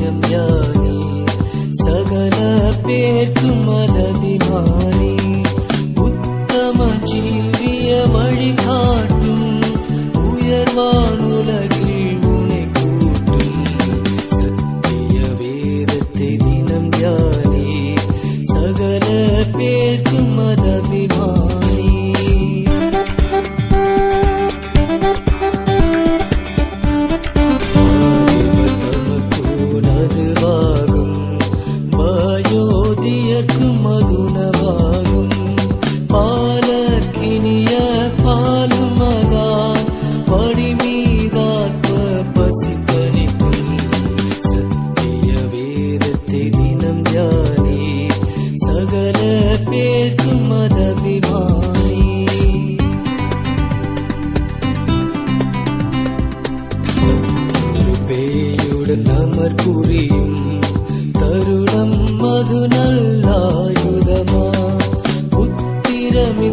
தினம் யானே சகல பேர்க்கும் மதபிமானே உத்தம ஜீவிய வழி காட்டும் உயர்வானுலகில் உனை கூட்டும் சத்திய வேதத்தை தினம் யானே சகல பேர்க்கும் மதபிமானே மதுனவாகும் பாலக்கினிய பாலுமதான் படிமீதாத்ம பசித்தளிக்கும் சத்திய வேதத்தை தினம் யானே சகல பேர்க்கும் மதபிமானே சத்துரு பேயுடன் அமர் புரியும் தருணம் மது நல்லாயுதமா புத்திரமித்திரரோடே